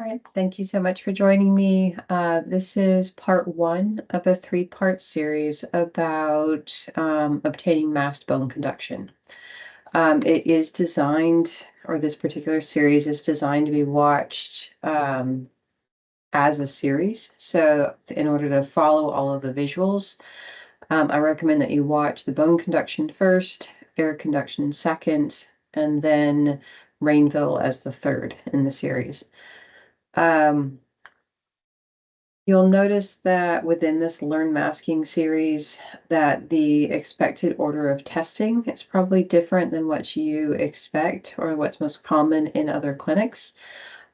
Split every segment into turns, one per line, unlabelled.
All right, thank you so much for joining me. This is part one of a three-part series about obtaining masked bone conduction. It is designed, or this particular series is designed to be watched as a series. So in order to follow all of the visuals, I recommend that you watch the bone conduction first, air conduction second, and then Rainville as the third in the series. You'll notice that within this Learn Masking series that the expected order of testing is probably different than what you expect or what's most common in other clinics.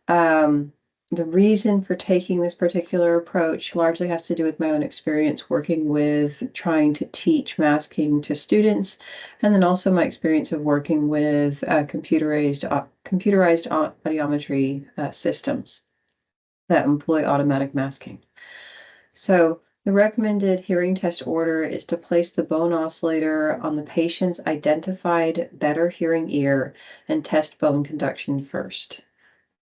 The reason for taking this particular approach largely has to do with my own experience working with trying to teach masking to students, and then also my experience of working with computerized audiometry systems that employ automatic masking. So the recommended hearing test order is to place the bone oscillator on the patient's identified better hearing ear and test bone conduction first.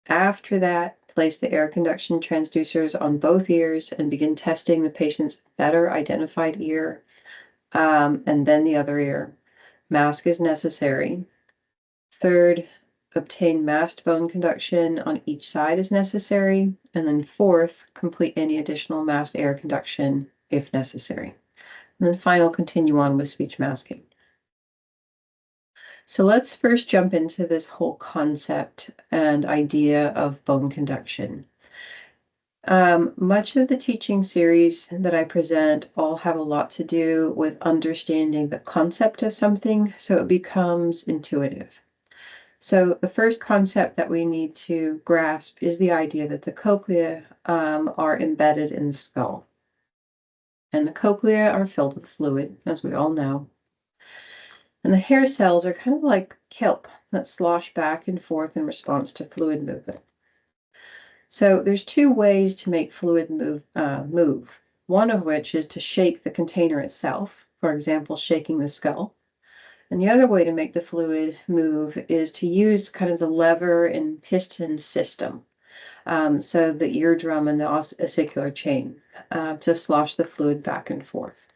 After that, place the air conduction transducers on both ears and begin testing the patient's better identified ear, and then the other ear. Mask is necessary. Third, obtain masked bone conduction on each side is necessary. And then fourth, complete any additional masked air conduction if necessary. And then final, continue on with speech masking. So let's first jump into this whole concept and idea of bone conduction. Much of the teaching series that I present all have a lot to do with understanding the concept of something so it becomes intuitive. So the first concept that we need to grasp is the idea that the cochlea are embedded in the skull. And the cochlea are filled with fluid, as we all know. And the hair cells are kind of like kelp that slosh back and forth in response to fluid movement. So there's two ways to make fluid move. One of which is to shake the container itself, for example, shaking the skull. And the other way to make the fluid move is to use kind of the lever and piston system. So the eardrum and the ossicular chain to slosh the fluid back and forth.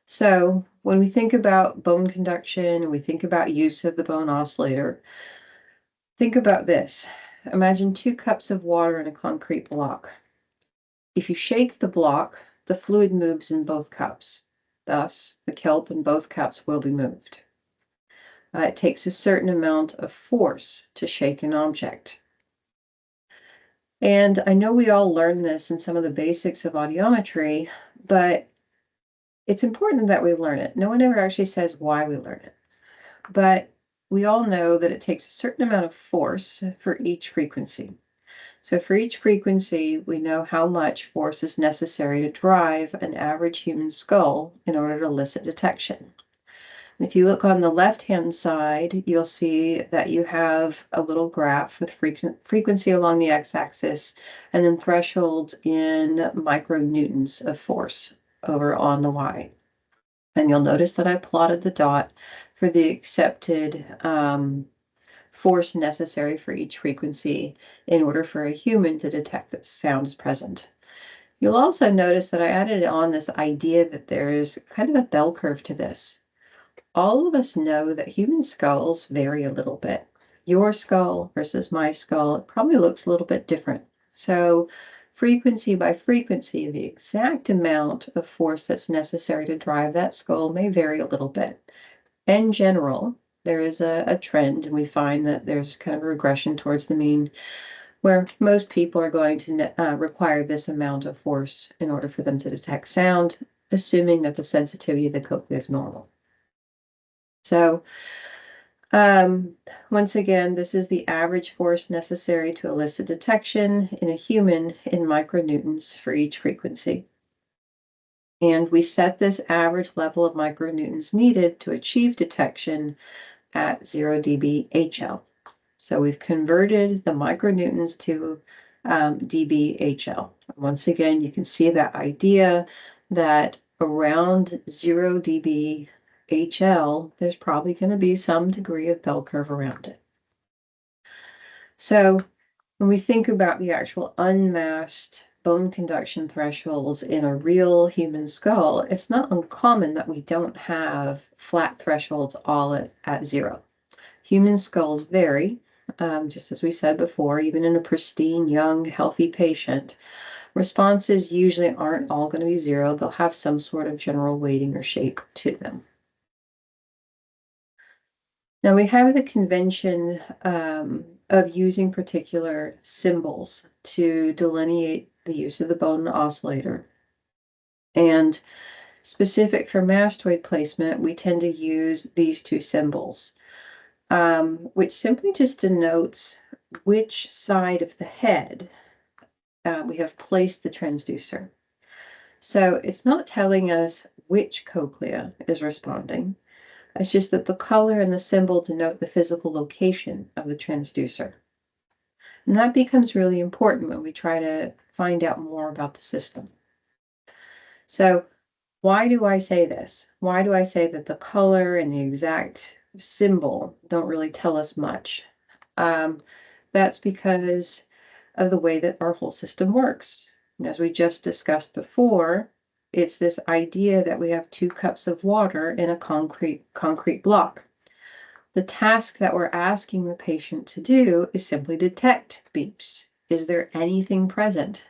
So when we think about bone conduction and we think about use of the bone oscillator, think about this. Imagine 2 cups of water in a concrete block. If you shake the block, the fluid moves in both cups. Thus, the kelp in both cups will be moved. It takes a certain amount of force to shake an object. And I know we all learn this in some of the basics of audiometry, but it's important that we learn it. No one ever actually says why we learn it. But we all know that it takes a certain amount of force for each frequency. So for each frequency, we know how much force is necessary to drive an average human skull in order to elicit detection. If you look on the left-hand side, you'll see that you have a little graph with frequency along the x-axis and then thresholds in micronewtons of force over on the y. And you'll notice that I plotted the dot for the accepted force necessary for each frequency in order for a human to detect that sound is present. You'll also notice that I added on this idea that there's kind of a bell curve to this. All of us know that human skulls vary a little bit. Your skull versus my skull, it probably looks a little bit different. So frequency by frequency, the exact amount of force that's necessary to drive that skull may vary a little bit. In general, there is a trend, and we find that there's kind of a regression towards the mean, where most people are going to require this amount of force in order for them to detect sound, assuming that the sensitivity of the cochlea is normal. So once again, this is the average force necessary to elicit detection in a human in micronewtons for each frequency. And we set this average level of micronewtons needed to achieve detection at 0 dB HL. So we've converted the micronewtons to dB HL. Once again, you can see that idea that around 0 dB HL, there's probably going to be some degree of bell curve around it. So When we think about the actual unmasked bone conduction thresholds in a real human skull, it's not uncommon that we don't have flat thresholds all at zero. Human skulls vary, just as we said before, even in a pristine, young, healthy patient. Responses usually aren't all going to be zero. They'll have some sort of general weighting or shape to them. Now we have the convention of using particular symbols to delineate the use of the bone oscillator. And specific for mastoid placement, we tend to use these two symbols, which simply just denotes which side of the head we have placed the transducer. So it's not telling us which cochlea is responding. It's just that the color and the symbol denote the physical location of the transducer. And that becomes really important when we try to find out more about the system. So why do I say this? Why do I say that the color and the exact symbol don't really tell us much? That's because of the way that our whole system works. And as we just discussed before, it's this idea that we have 2 cups of water in a concrete block. The task that we're asking the patient to do is simply detect beeps. Is there anything present?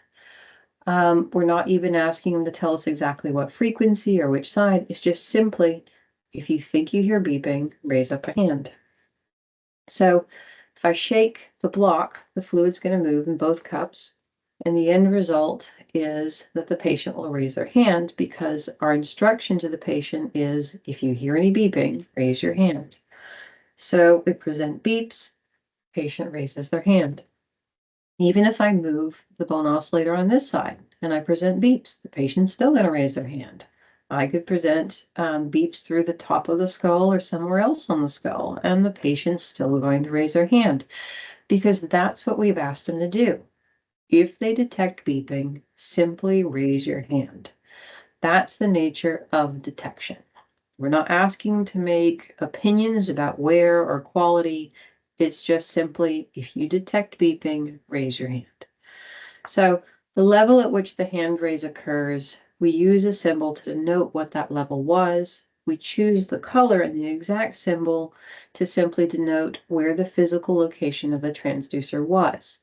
We're not even asking them to tell us exactly what frequency or which side. It's just simply, if you think you hear beeping, raise up a hand. So if I shake the block, the fluid's going to move in both cups. And the end result is that the patient will raise their hand because our instruction to the patient is, if you hear any beeping, raise your hand. So we present beeps, patient raises their hand. Even if I move the bone oscillator on this side and I present beeps, the patient's still going to raise their hand. I could present beeps through the top of the skull or somewhere else on the skull, and the patient's still going to raise their hand because that's what we've asked them to do. If they detect beeping, simply raise your hand. That's the nature of detection. We're not asking to make opinions about where or quality. It's just simply, if you detect beeping, raise your hand. So the level at which the hand raise occurs, we use a symbol to denote what that level was. We choose the color and the exact symbol to simply denote where the physical location of the transducer was.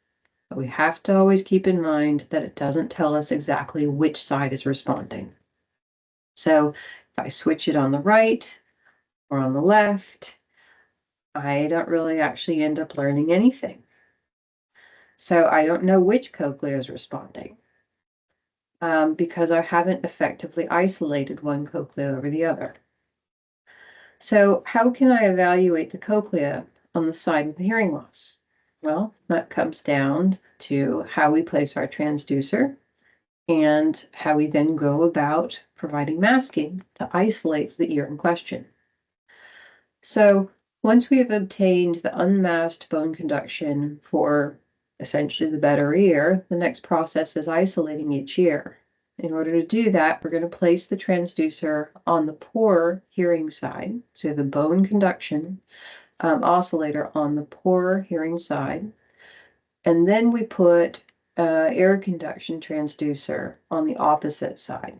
But we have to always keep in mind that it doesn't tell us exactly which side is responding. So if I switch it on the right or on the left, I don't really actually end up learning anything. So I don't know which cochlea is responding because I haven't effectively isolated one cochlea over the other. So how can I evaluate the cochlea on the side of the hearing loss? Well, that comes down to how we place our transducer and how we then go about providing masking to isolate the ear in question. So once we have obtained the unmasked bone conduction for essentially the better ear, the next process is isolating each ear. In order to do that, we're going to place the transducer on the poor hearing side. So the bone conduction oscillator on the poor hearing side. And then we put air conduction transducer on the opposite side,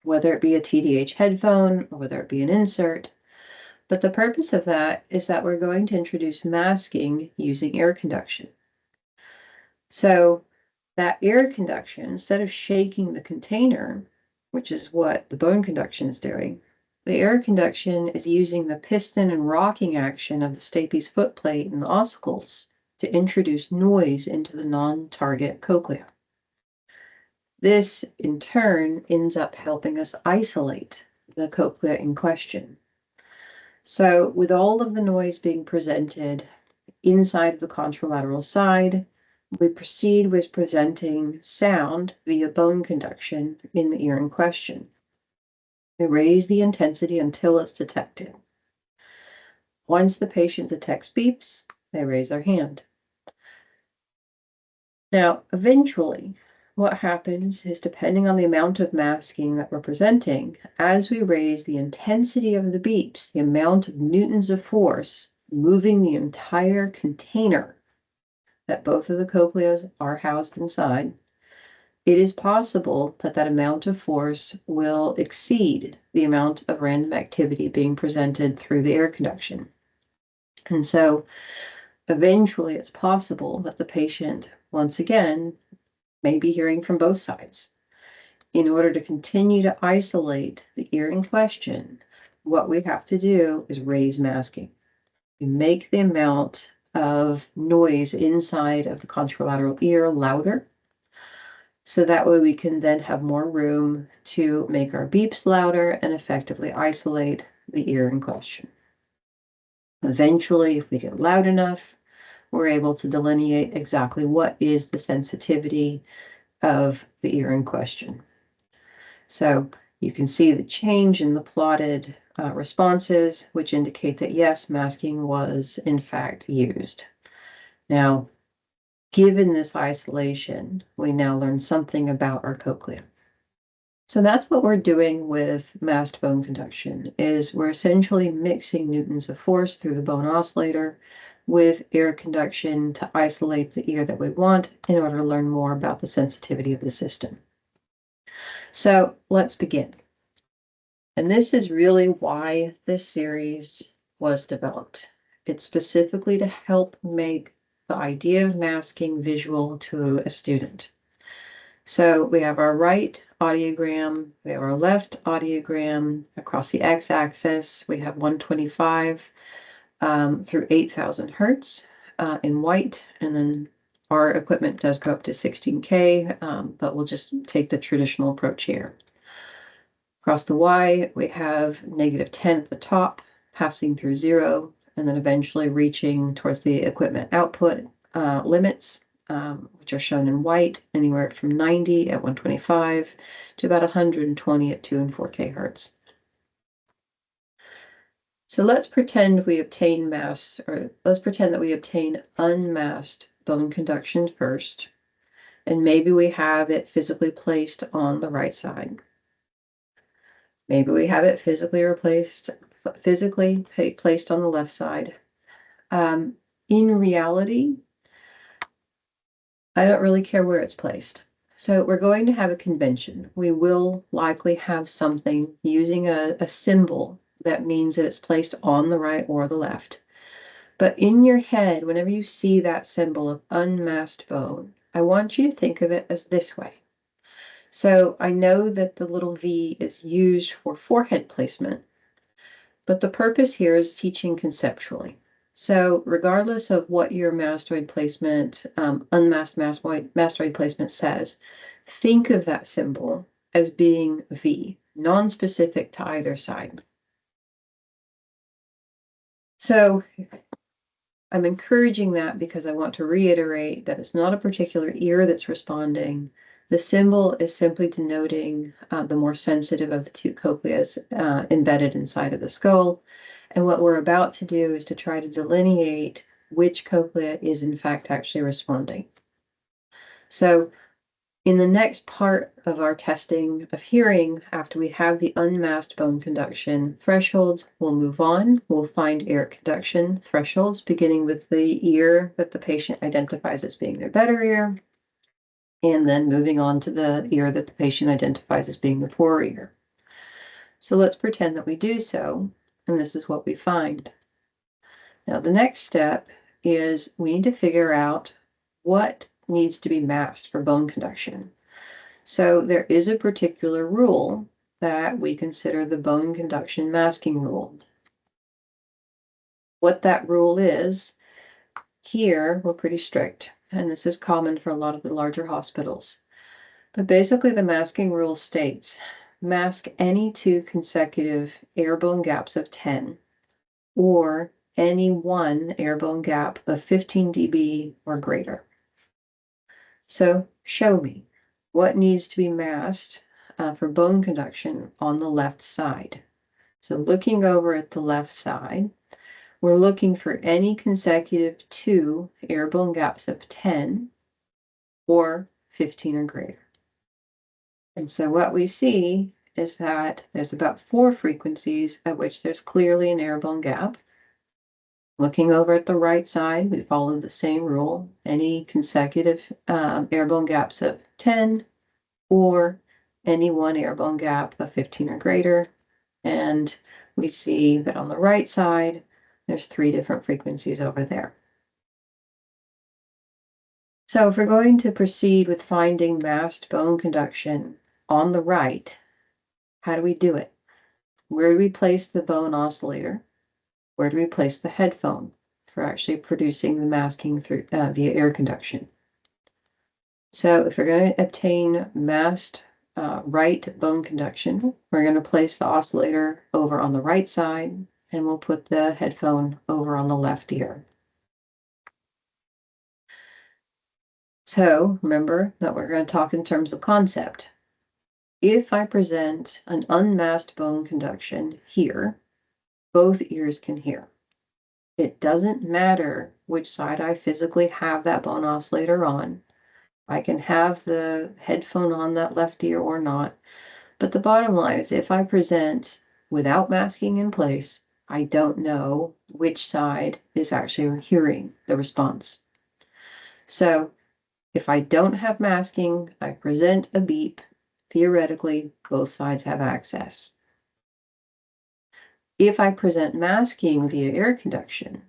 whether it be a TDH headphone or whether it be an insert. But the purpose of that is that we're going to introduce masking using air conduction. So that air conduction, instead of shaking the container, which is what the bone conduction is doing, the air conduction is using the piston and rocking action of the stapes footplate and the ossicles to introduce noise into the non-target cochlea. This, in turn, ends up helping us isolate the cochlea in question. So with all of the noise being presented inside the contralateral side, we proceed with presenting sound via bone conduction in the ear in question. We raise the intensity until it's detected. Once the patient detects beeps, they raise their hand. Now, eventually, what happens is, depending on the amount of masking that we're presenting, as we raise the intensity of the beeps, the amount of newtons of force moving the entire container, that both of the cochleas are housed inside, it is possible that that amount of force will exceed the amount of random activity being presented through the air conduction. And so eventually it's possible that the patient, once again, may be hearing from both sides. In order to continue to isolate the ear in question, what we have to do is raise masking. We make the amount of noise inside of the contralateral ear louder, so that way we can then have more room to make our beeps louder and effectively isolate the ear in question. Eventually, if we get loud enough, we're able to delineate exactly what is the sensitivity of the ear in question. So you can see the change in the plotted responses, which indicate that yes, masking was in fact used. Now, given this isolation, we now learn something about our cochlea. So that's what we're doing with masked bone conduction, is we're essentially mixing newtons of force through the bone oscillator with air conduction to isolate the ear that we want in order to learn more about the sensitivity of the system. So let's begin. And this is really why this series was developed. It's specifically to help make the idea of masking visual to a student. So we have our right audiogram, we have our left audiogram. Across the x-axis, we have 125 through 8,000 hertz in white, and then our equipment does go up to 16K, but we'll just take the traditional approach here. Across the Y, we have -10 at the top, passing through 0, and then eventually reaching towards the equipment output limits, which are shown in white, anywhere from 90 at 125 to about 120 at 2 and 4K hertz. So let's pretend we obtain let's pretend that we obtain unmasked bone conduction first, and maybe we have it physically placed on the right side. Maybe we have it physically placed on the left side. In reality, I don't really care where it's placed. So we're going to have a convention. We will likely have something using a symbol that means that it's placed on the right or the left. But in your head, whenever you see that symbol of unmasked bone, I want you to think of it as this way. So I know that the little V is used for forehead placement, but the purpose here is teaching conceptually. So regardless of what your mastoid placement, unmasked mastoid placement says, think of that symbol as being V, non-specific to either side. So I'm encouraging that because I want to reiterate that it's not a particular ear that's responding. The symbol is simply denoting the more sensitive of the two cochleas embedded inside of the skull. And what we're about to do is to try to delineate which cochlea is in fact actually responding. So in the next part of our testing of hearing, after we have the unmasked bone conduction thresholds, we'll move on. We'll find air conduction thresholds, beginning with the ear that the patient identifies as being their better ear, and then moving on to the ear that the patient identifies as being the poorer ear. So let's pretend that we do so, and this is what we find. Now, the next step is we need to figure out what needs to be masked for bone conduction. So there is a particular rule that we consider the bone conduction masking rule. What that rule is, here we're pretty strict, and this is common for a lot of the larger hospitals. But basically the masking rule states, mask any two consecutive air bone gaps of 10, or any one air bone gap of 15 dB or greater. So show me what needs to be masked for bone conduction on the left side. So looking over at the left side, we're looking for any consecutive two air bone gaps of 10 or 15 or greater. And so what we see is that there's about 4 frequencies at which there's clearly an air bone gap. Looking over at the right side, we follow the same rule. Any consecutive air-bone gaps of 10 or any one air-bone gap of 15 or greater. And we see that on the right side, there's 3 different frequencies over there. So if we're going to proceed with finding masked bone conduction on the right, how do we do it? Where do we place the bone oscillator? Where do we place the headphone for actually producing the masking through via air conduction? So if we're going to obtain masked right bone conduction, we're going to place the oscillator over on the right side, and we'll put the headphone over on the left ear. So remember that we're going to talk in terms of concept. If I present an unmasked bone conduction here, both ears can hear. It doesn't matter which side I physically have that bone oscillator on. I can have the headphone on that left ear or not. But the bottom line is if I present without masking in place, I don't know which side is actually hearing the response. So if I don't have masking, I present a beep. Theoretically, both sides have access. If I present masking via air conduction,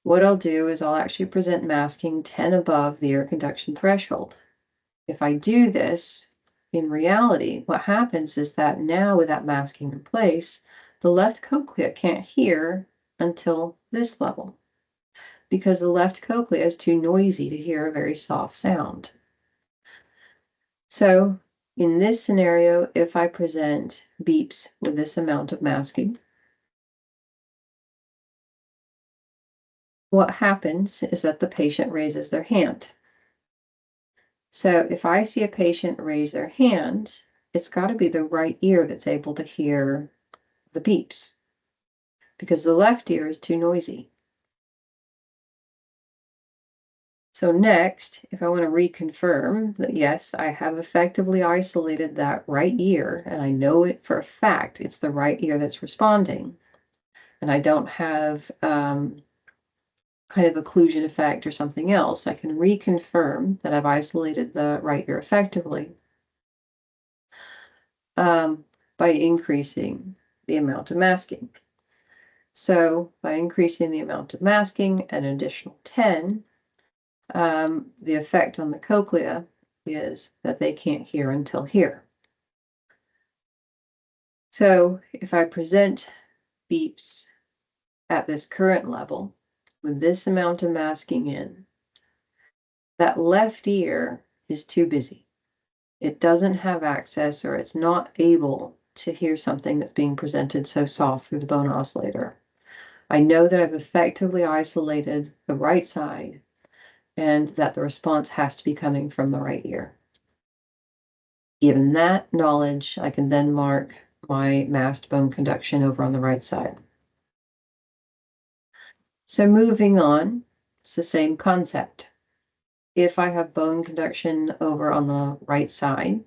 what I'll do is I'll actually present masking 10 above the air conduction threshold. If I do this, in reality, what happens is that now with that masking in place, the left cochlea can't hear until this level because the left cochlea is too noisy to hear a very soft sound. So in this scenario, if I present beeps with this amount of masking, what happens is that the patient raises their hand. So if I see a patient raise their hand, it's got to be the right ear that's able to hear the beeps because the left ear is too noisy. So next, if I want to reconfirm that yes, I have effectively isolated that right ear, and I know it for a fact it's the right ear that's responding, and I don't have kind of occlusion effect or something else, I can reconfirm that I've isolated the right ear effectively by increasing the amount of masking. So by increasing the amount of masking an additional 10, the effect on the cochlea is that they can't hear until here. So if I present beeps at this current level with this amount of masking in, that left ear is too busy. It doesn't have access or it's not able to hear something that's being presented so soft through the bone oscillator. I know that I've effectively isolated the right side and that the response has to be coming from the right ear. Given that knowledge, I can then mark my masked bone conduction over on the right side. So moving on, it's the same concept. If I have bone conduction over on the right side,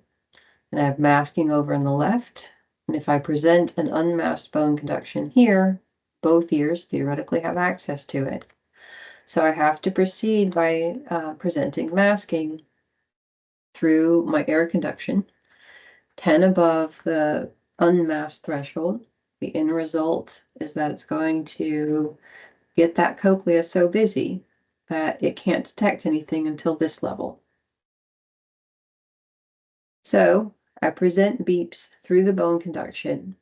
and I have masking over on the left, and if I present an unmasked bone conduction here, both ears theoretically have access to it. So I have to proceed by presenting masking through my air conduction, 10 above the unmasked threshold. The end result is that it's going to get that cochlea so busy that it can't detect anything until this level. So I present beeps through the bone conduction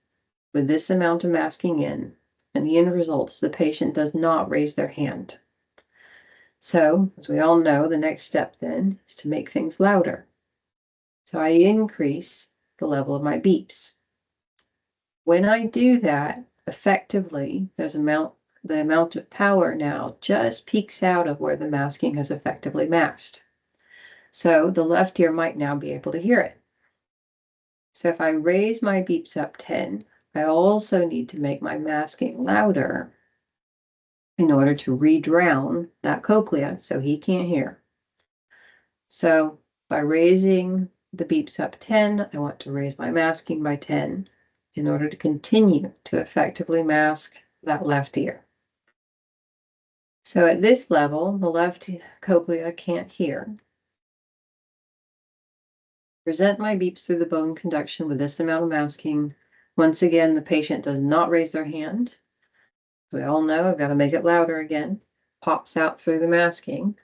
with this amount of masking in, and the end result is the patient does not raise their hand. So, as we all know, the next step then is to make things louder. So I increase the level of my beeps. When I do that, effectively, the amount of power now just peaks out of where the masking has effectively masked. So the left ear might now be able to hear it. So if I raise my beeps up 10, I also need to make my masking louder in order to re-drown that cochlea so he can't hear. So by raising the beeps up 10, I want to raise my masking by 10 in order to continue to effectively mask that left ear. So at this level, the left cochlea can't hear. Present my beeps through the bone conduction with this amount of masking. Once again, the patient does not raise their hand. We all know I've got to make it louder again. Pops out through the masking.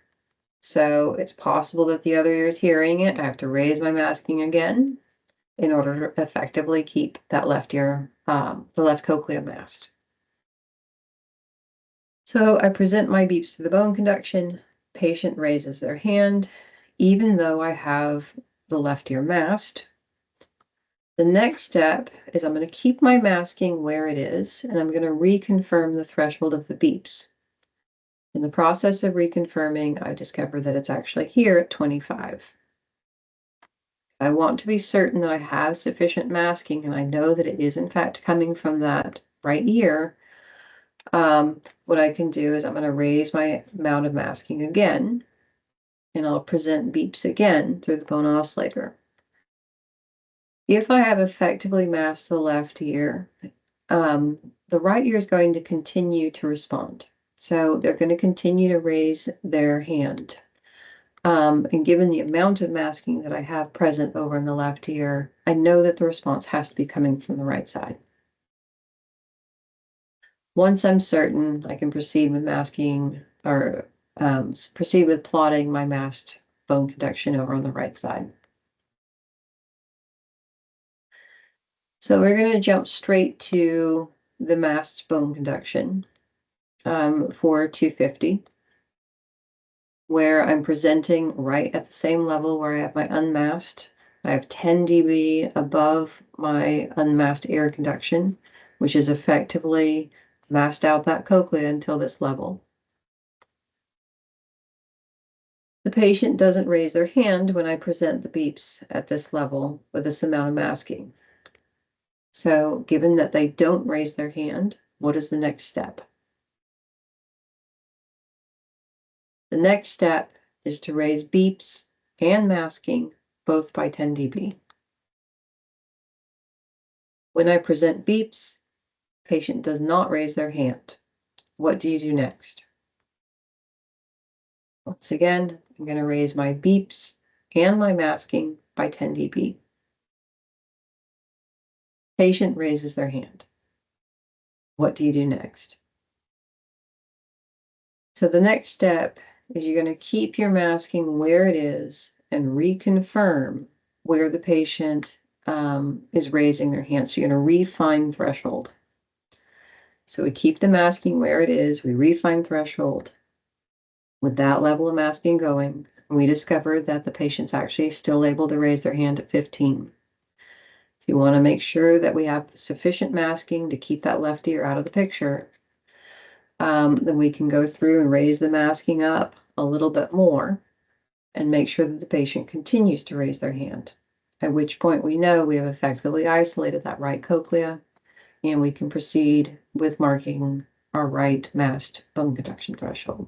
So it's possible that the other ear is hearing it. I have to raise my masking again in order to effectively keep that left ear, the left cochlea masked. So I present my beeps to the bone conduction. Patient raises their hand, even though I have the left ear masked. The next step is I'm going to keep my masking where it is, and I'm going to reconfirm the threshold of the beeps. In the process of reconfirming, I discovered that it's actually here at 25. I want to be certain that I have sufficient masking, and I know that it is in fact coming from that right ear. What I can do is I'm going to raise my amount of masking again, and I'll present beeps again through the bone oscillator. If I have effectively masked the left ear, the right ear is going to continue to respond. So they're going to continue to raise their hand. And given the amount of masking that I have present over in the left ear, I know that the response has to be coming from the right side. Once I'm certain, I can proceed with masking or proceed with plotting my masked bone conduction over on the right side. So we're going to jump straight to the masked bone conduction for 250, where I'm presenting right at the same level where I have my unmasked. I have 10 dB above my unmasked air conduction, which is effectively masked out that cochlea until this level. The patient doesn't raise their hand when I present the beeps at this level with this amount of masking. So given that they don't raise their hand, what is the next step? The next step is to raise beeps and masking both by 10 dB. When I present beeps, patient does not raise their hand. What do you do next? Once again, I'm going to raise my beeps and my masking by 10 dB. Patient raises their hand. What do you do next? So the next step is you're going to keep your masking where it is and reconfirm where the patient is raising their hand. So you're going to refine threshold. So we keep the masking where it is, we refine threshold with that level of masking going, and we discovered that the patient's actually still able to raise their hand at 15. If you want to make sure that we have sufficient masking to keep that left ear out of the picture, then we can go through and raise the masking up a little bit more and make sure that the patient continues to raise their hand, at which point we know we have effectively isolated that right cochlea, and we can proceed with marking our right masked bone conduction threshold.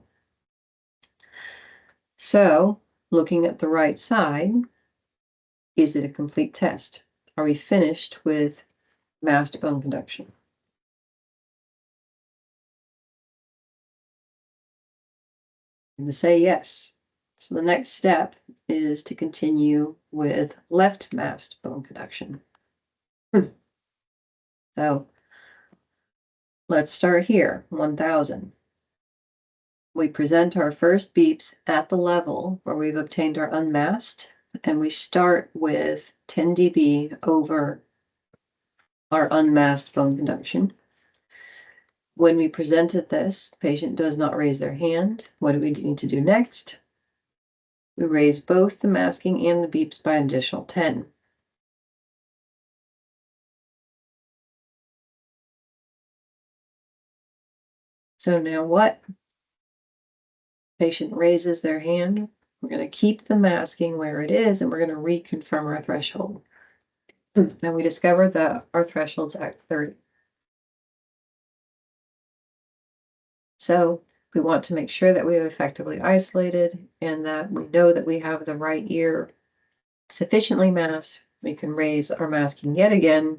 So, looking at the right side, is it a complete test? Are we finished with masked bone conduction? And to say yes. So the next step is to continue with left masked bone conduction. So let's start here, 1000. We present our first beeps at the level where we've obtained our unmasked, and we start with 10 dB over our unmasked bone conduction. When we presented this, the patient does not raise their hand. What do we need to do next? We raise both the masking and the beeps by an additional 10. So now what? Patient raises their hand. We're going to keep the masking where it is, and we're going to reconfirm our threshold. And we discovered that our threshold's at 30. So we want to make sure that we have effectively isolated and that we know that we have the right ear sufficiently masked. We can raise our masking yet again.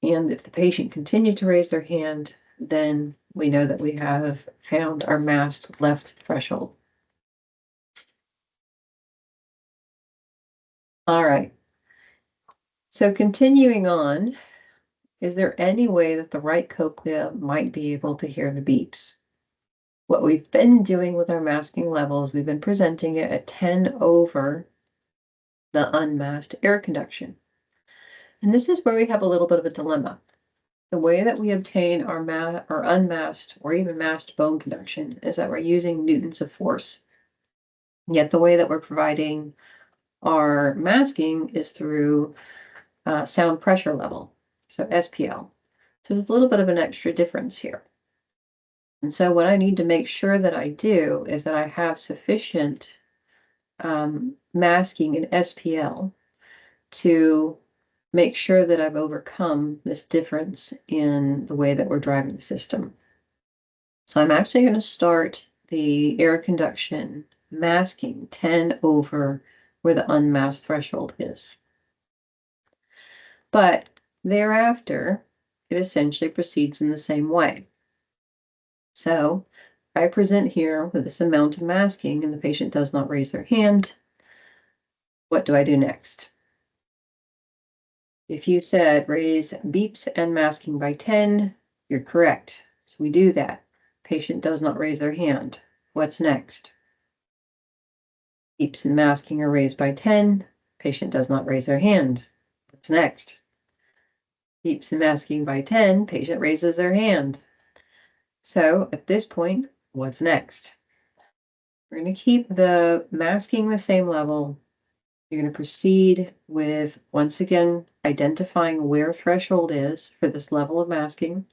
And if the patient continues to raise their hand, then we know that we have found our masked left threshold. All right. So continuing on, is there any way that the right cochlea might be able to hear the beeps? What we've been doing with our masking levels, we've been presenting it at 10 over the unmasked air conduction. And this is where we have a little bit of a dilemma. The way that we obtain our unmasked or even masked bone conduction is that we're using newtons of force. Yet the way that we're providing our masking is through sound pressure level, so SPL. So there's a little bit of an extra difference here. And so what I need to make sure that I do is that I have sufficient masking in SPL to make sure that I've overcome this difference in the way that we're driving the system. So I'm actually going to start the air conduction masking 10 over where the unmasked threshold is. But thereafter, it essentially proceeds in the same way. So I present here with this amount of masking and the patient does not raise their hand. What do I do next? If you said raise beeps and masking by 10, you're correct. So we do that. Patient does not raise their hand. What's next? Beeps and masking are raised by 10. Patient does not raise their hand. What's next? Beeps and masking by 10. Patient raises their hand. So at this point, what's next? We're going to keep the masking the same level. You're going to proceed with, once again, identifying where threshold is for this level of masking.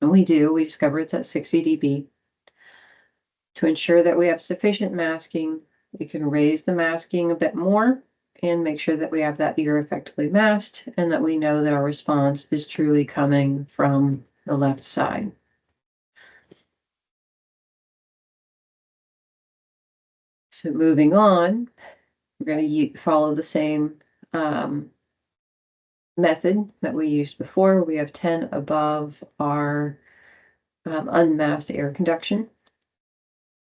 And we discover it's at 60 dB. To ensure that we have sufficient masking, we can raise the masking a bit more and make sure that we have that ear effectively masked and that we know that our response is truly coming from the left side. So moving on, we're going to follow the same method that we used before. We have 10 above our unmasked air conduction,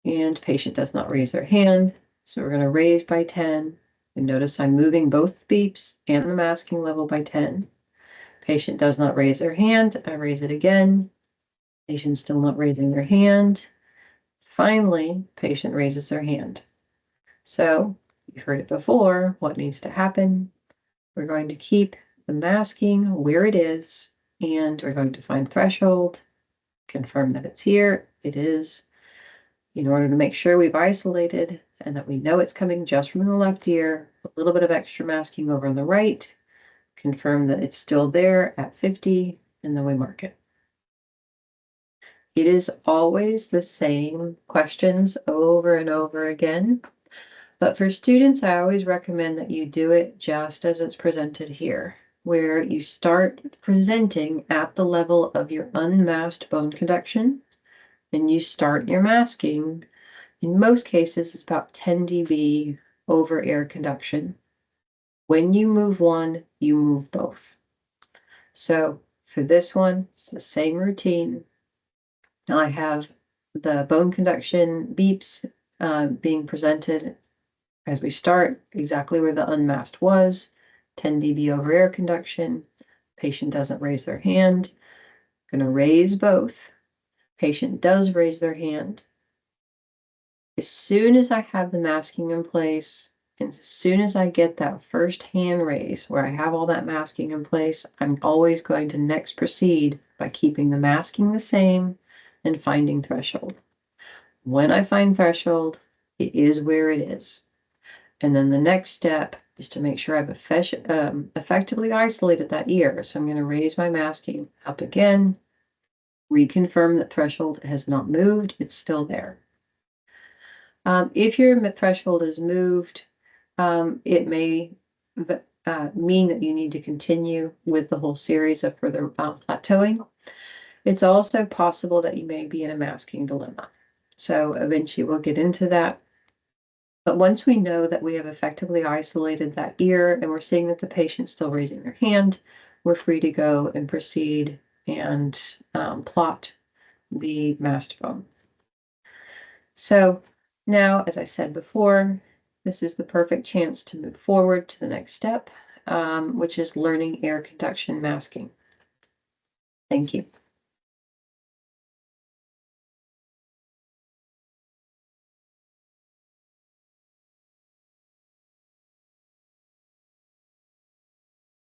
and patient does not raise their hand. So we're going to raise by 10. And notice I'm moving both beeps and the masking level by 10. Patient does not raise their hand. I raise it again. Patient still not raising their hand. Finally, patient raises their hand. So you've heard it before. What needs to happen? We're going to keep the masking where it is, and we're going to find threshold, confirm that it's here. It is. In order to make sure we've isolated and that we know it's coming just from the left ear, a little bit of extra masking over on the right, confirm that it's still there at 50, and then we mark it. It is always the same questions over and over again, but for students, I always recommend that you do it just as it's presented here, where you start presenting at the level of your unmasked bone conduction, and you start your masking. In most cases, it's about 10 dB over air conduction. When you move one, you move both. So for this one, it's the same routine. I have the bone conduction beeps being presented as we start, exactly where the unmasked was, 10 dB over air conduction. Patient doesn't raise their hand. Going to raise both. Patient does raise their hand. As soon as I have the masking in place, and as soon as I get that first hand raise where I have all that masking in place, I'm always going to next proceed by keeping the masking the same and finding threshold. When I find threshold, it is where it is. And then the next step is to make sure I've effectively isolated that ear. So I'm going to raise my masking up again, reconfirm that threshold has not moved, it's still there. If your threshold is moved, it may mean that you need to continue with the whole series of further plateauing. It's also possible that you may be in a masking dilemma. So eventually we'll get into that. But once we know that we have effectively isolated that ear and we're seeing that the patient's still raising their hand, we're free to go and proceed and plot the mast foam. So now, as I said before, this is the perfect chance to move forward to the next step, which is learning air conduction masking. Thank you.